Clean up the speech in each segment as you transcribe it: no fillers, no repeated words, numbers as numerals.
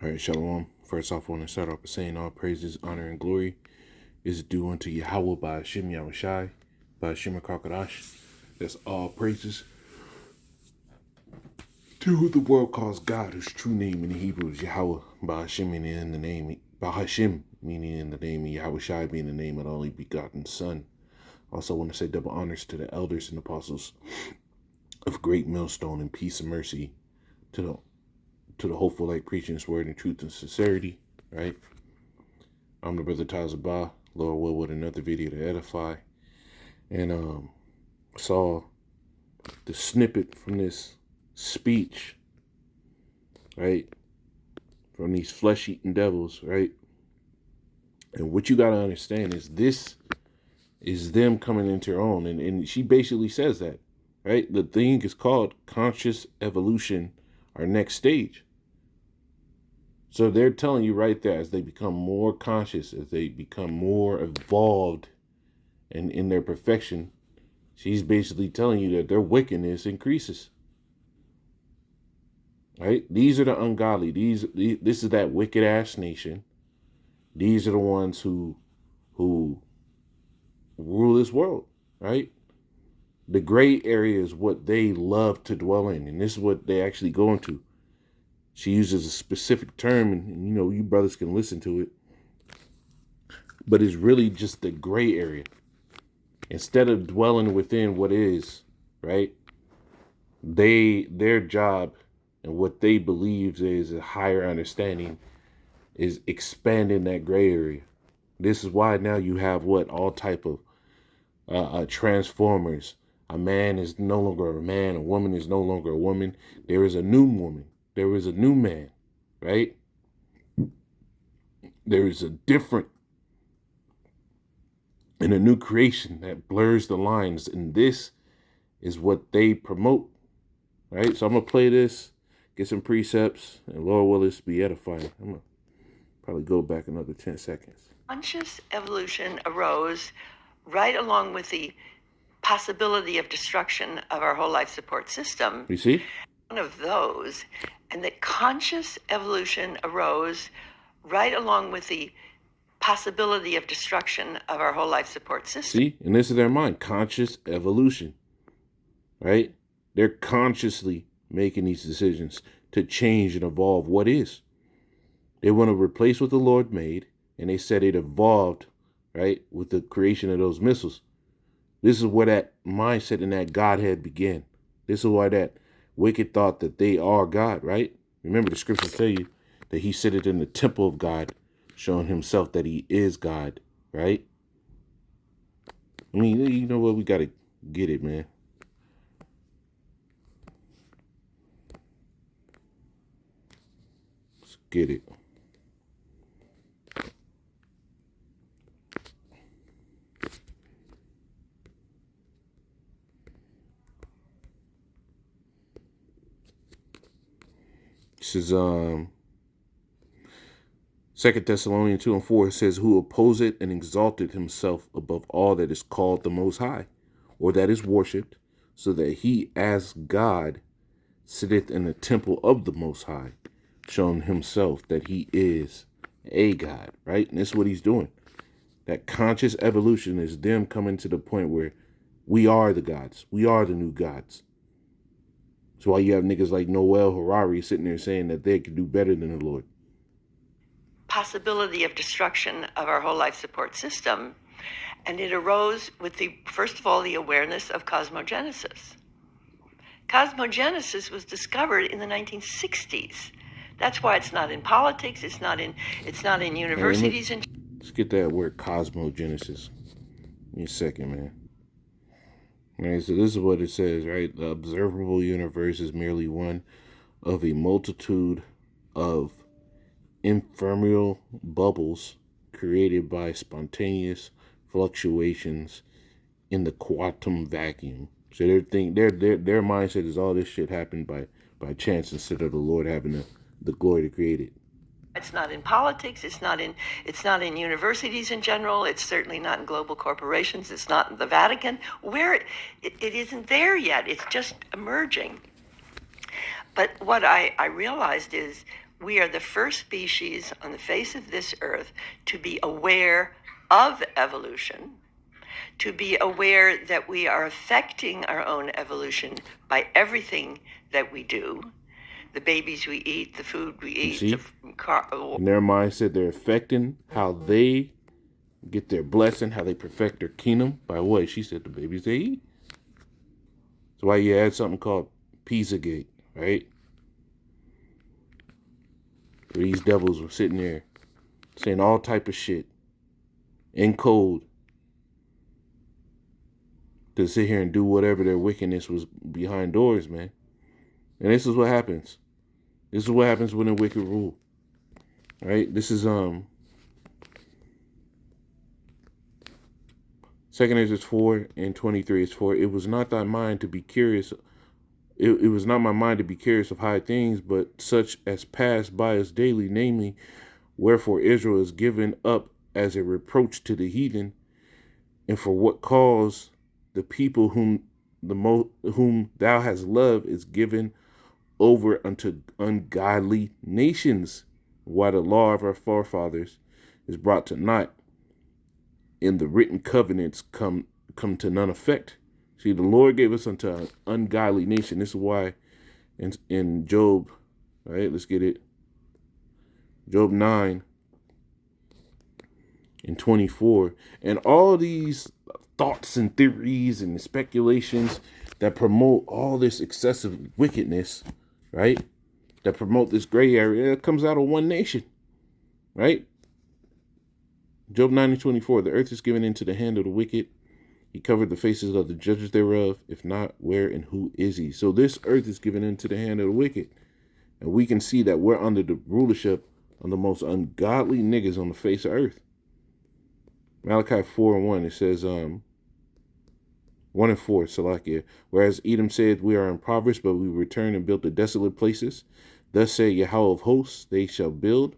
All right, shalom. First off, I want to start off by saying all praises, honor, and glory is due unto Yahweh by Hashem Yahushai, by Hashem Kakadash. That's all praises to who the world calls God, whose true name in the Hebrew is Yahweh, by Hashem meaning in the name, by Hashem meaning in the name, and Yahushai being the name of the only begotten Son. Also, I want to say double honors to the elders and apostles of Great Millstone and peace and mercy to the hopeful light preaching this word in truth and sincerity, right? I'm the brother Tazabah, Lord will, with another video to edify. And saw the snippet from this speech, right? From these flesh-eating devils, right? And what you got to understand is this is them coming into their own. And she basically says that, right? The thing is called conscious evolution, our next stage. So they're telling you right there, as they become more conscious, as they become more evolved and in their perfection, she's basically telling you that their wickedness increases. Right? These are the ungodly. This is that wicked ass nation. These are the ones who rule this world, right? The gray area is what they love to dwell in, and this is what they actually go into. She uses a specific term, and you know, you brothers can listen to it, but it's really just the gray area. Instead of dwelling within what is, right? Their job and what they believe is a higher understanding is expanding that gray area. This is why now you have all type of transformers. A man is no longer a man. A woman is no longer a woman. There is a new woman. There is a new man, right? There is a different and a new creation that blurs the lines. And this is what they promote, right? So I'm going to play this, get some precepts, and Lord will this be edifying. I'm going to probably go back another 10 seconds. Conscious evolution arose right along with the possibility of destruction of our whole life support system. You see? One of those, and that conscious evolution arose right along with the possibility of destruction of our whole life support system. See? And this is their mind, conscious evolution, right? They're consciously making these decisions to change and evolve what is. They want to replace what the Lord made, and they said it evolved, right, with the creation of those missiles. This is where that mindset and that Godhead began. This is why that wicked thought that they are God, right? Remember, the scriptures tell you that he sitteth in the temple of God, showing himself that he is God, right? I mean, you know what? We got to get it, man. Let's get it. This is 2 Thessalonians 2 and 4. It says, who opposeth and exalted himself above all that is called the Most High, or that is worshipped, so that he as God sitteth in the temple of the Most High, showing himself that he is a God, right? And this is what he's doing. That conscious evolution is them coming to the point where we are the gods. We are the new gods. So why you have niggas like Noel Harari sitting there saying that they can do better than the Lord. Possibility of destruction of our whole life support system. And it arose with first of all, the awareness of cosmogenesis. Cosmogenesis was discovered in the 1960s. That's why it's not in politics. It's not in universities. Let's get that word cosmogenesis. Give me a second, man. All right, so this is what it says, right? The observable universe is merely one of a multitude of ephemeral bubbles created by spontaneous fluctuations in the quantum vacuum. So their mindset is all this shit happened by chance instead of the Lord having the glory to create it. It's not in politics. It's not in universities in general. It's certainly not in global corporations. It's not in the Vatican, where it isn't there yet. It's just emerging. But what I realized is We are the first species on the face of this earth to be aware of evolution, to be aware that we are affecting our own evolution by everything that we do. The babies we eat, the food we eat, see? In their mindset, they're affecting how they get their blessing, how they perfect their kingdom by what? She said the babies they eat. That's why you had something called Pizzagate, right? Where these devils were sitting there saying all type of shit in code to sit here and do whatever their wickedness was behind doors, man. And this is what happens. This is what happens when the wicked rule. Right? This is 2 Ezra 4:23. It's for it was not thy mind to be curious. It was not my mind to be curious of high things, but such as pass by us daily, namely, wherefore Israel is given up as a reproach to the heathen, and for what cause the people whom thou hast loved is given over unto ungodly nations, while the law of our forefathers is brought to naught, and the written covenants come to none effect. See, the Lord gave us unto an ungodly nation. This is why in Job, right? Let's get it. Job 9:24, and all these thoughts and theories and speculations that promote all this excessive wickedness, right? That promote this gray area, it comes out of one nation, right? Job 9:24, the earth is given into the hand of the wicked. He covered the faces of the judges thereof. If not, where and who is he? So this earth is given into the hand of the wicked. And we can see that we're under the rulership of the most ungodly niggas on the face of earth. Malachi 4:1, it says, 1 and 4, Salakia. Whereas Edom said, we are impoverished, but we return and built the desolate places. Thus say Yahweh of hosts, they shall build,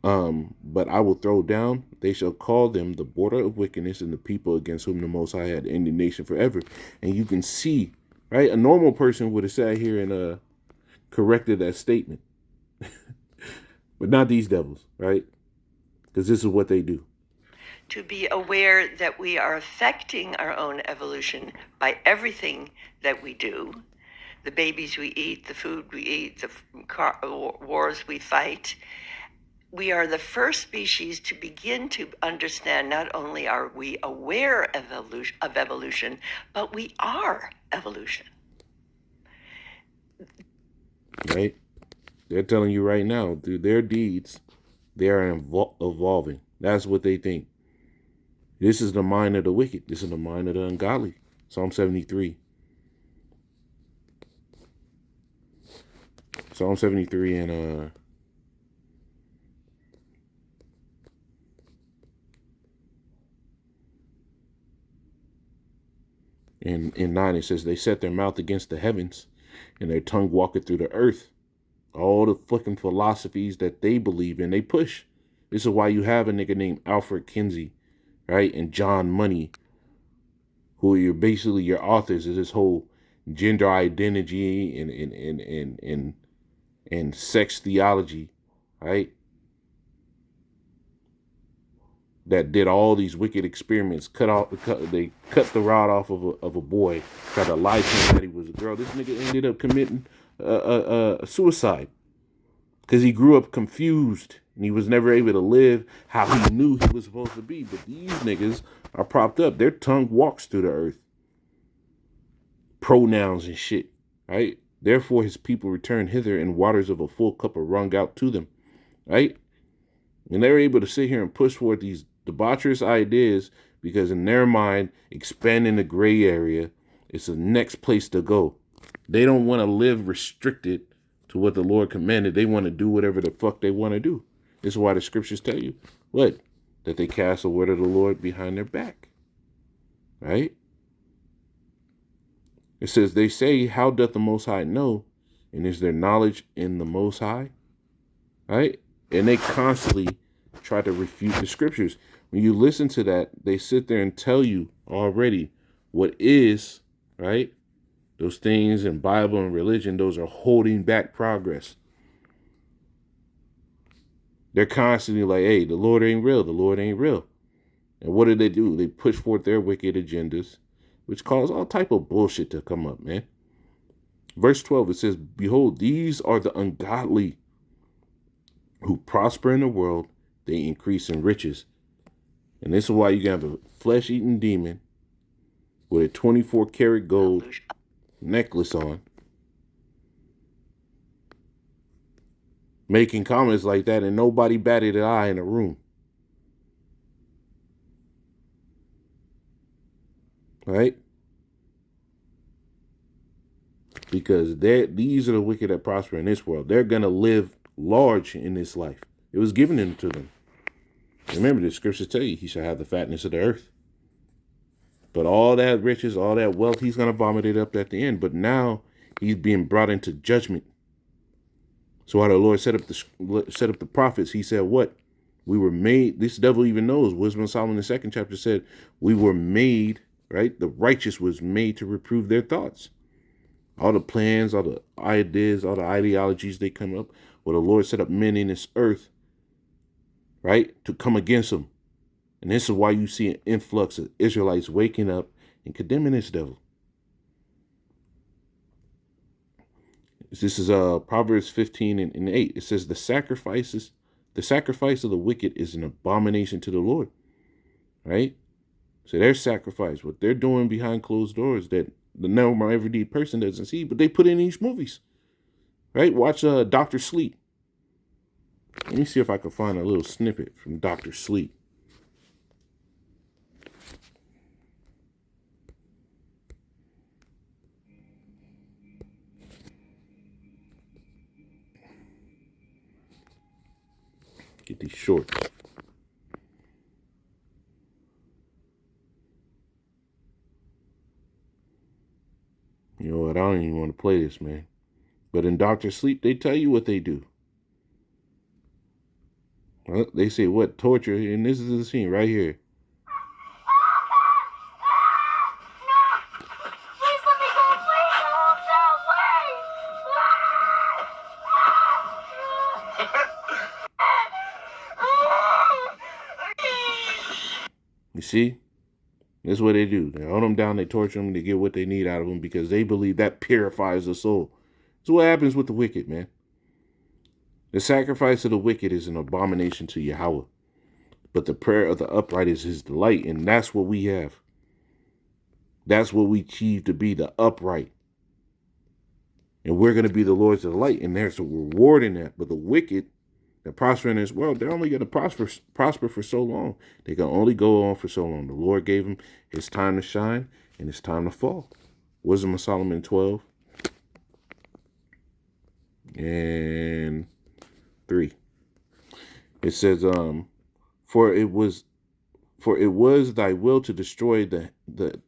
but I will throw down. They shall call them the border of wickedness and the people against whom the Most High had indignation forever. And you can see, right? A normal person would have sat here and corrected that statement. But not these devils, right? Because this is what they do. To be aware that we are affecting our own evolution by everything that we do. The babies we eat, the food we eat, the wars we fight. We are the first species to begin to understand not only are we aware of evolution, but we are evolution. Right? They're telling you right now, through their deeds, they are evolving. That's what they think. This is the mind of the wicked. This is the mind of the ungodly. Psalm 73. Psalm 73 and in 9 it says, they set their mouth against the heavens, and their tongue walketh through the earth. All the fucking philosophies that they believe in, they push. This is why you have a nigga named Alfred Kinsey, right? And John Money, who are basically your authors of this whole gender identity and sex theology, right? That did all these wicked experiments. They cut the rod off of a boy, tried to lie to him that he was a girl. This nigga ended up committing suicide because he grew up confused and he was never able to live how he knew he was supposed to be. But these niggas are propped up. Their tongue walks through the earth. Pronouns and shit, right? Therefore his people return hither, and waters of a full cup are wrung out to them, right? And they're able to sit here and push forward these debaucherous ideas because in their mind, expanding the gray area is the next place to go. They don't want to live restricted to what the Lord commanded. They want to do whatever the fuck they want to do. This is why the scriptures tell you what? That they cast the word of the Lord behind their back, right? It says, they say, how doth the Most High know? And is there knowledge in the Most High? Right? And they constantly try to refute the scriptures. When you listen to that, they sit there and tell you already what is, right? Those things in Bible and religion, those are holding back progress. They're constantly like, hey, the Lord ain't real. The Lord ain't real. And what do? They push forth their wicked agendas, which cause all type of bullshit to come up, man. Verse 12, it says, behold, these are the ungodly who prosper in the world. They increase in riches. And this is why you have a flesh-eating demon with a 24-karat gold necklace on, making comments like that, and nobody batted an eye in the room. Right? Because these are the wicked that prosper in this world. They're going to live large in this life. It was given to them. Remember, the scriptures tell you he shall have the fatness of the earth. But all that riches, all that wealth, he's going to vomit it up at the end. But now he's being brought into judgment. So how the Lord set up the prophets, he said what? We were made, this devil even knows, Wisdom of Solomon in the 2nd chapter said, we were made, right? The righteous was made to reprove their thoughts. All the plans, all the ideas, all the ideologies they come up, well, the Lord set up men in this earth, right, to come against them. And this is why you see an influx of Israelites waking up and condemning this devil. This is Proverbs 15 and 8. It says, the sacrifice of the wicked is an abomination to the Lord. Right? So their sacrifice, what they're doing behind closed doors that the normal everyday person doesn't see, but they put in these movies. Right? Watch Dr. Sleep. Let me see if I can find a little snippet from Dr. Sleep. Get these shorts. You know what? I don't even want to play this, man. But in Dr. Sleep, they tell you what they do. Well, they say what? Torture. And this is the scene right here. You see? That's what they do. They hold them down, they torture them, they get what they need out of them because they believe that purifies the soul. That's what happens with the wicked, man. The sacrifice of the wicked is an abomination to Yahweh. But the prayer of the upright is his delight, and that's what we have. That's what we achieve to be, the upright. And we're going to be the Lord's delight, and there's a reward in that. But the wicked that prosper in this world, they're only going to prosper for so long. They can only go on for so long. The Lord gave them his time to shine and his time to fall. Wisdom of Solomon 12 and 3. It says, for it was thy will to destroy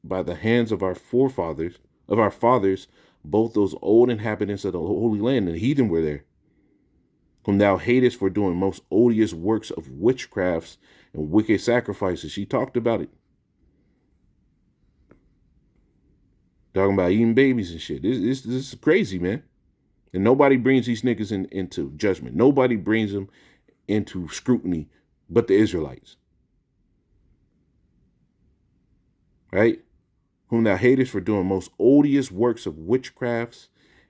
by the hands of our fathers, both those old inhabitants of the Holy Land, and the heathen were there, whom thou hatest for doing most odious works of witchcrafts and wicked sacrifices. She talked about it. Talking about eating babies and shit. This is crazy, man. And nobody brings these niggas into judgment. Nobody brings them into scrutiny but the Israelites. Right? Whom thou hatest for doing most odious works of witchcrafts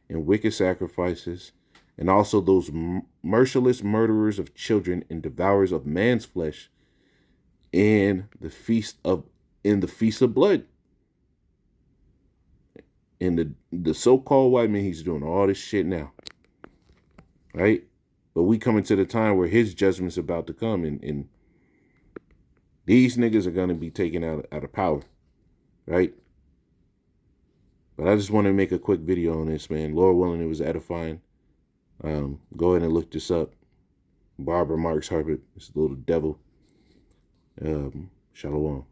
and wicked sacrifices, and also those merciless murderers of children and devourers of man's flesh in the feast of blood. And the so-called white man, he's doing all this shit now. Right? But we coming to the time where his judgment's about to come, and these niggas are going to be taken out of power. Right? But I just want to make a quick video on this, man. Lord willing, it was edifying. Go ahead and look this up. Barbara Marks Harvard, this little devil. Shalom.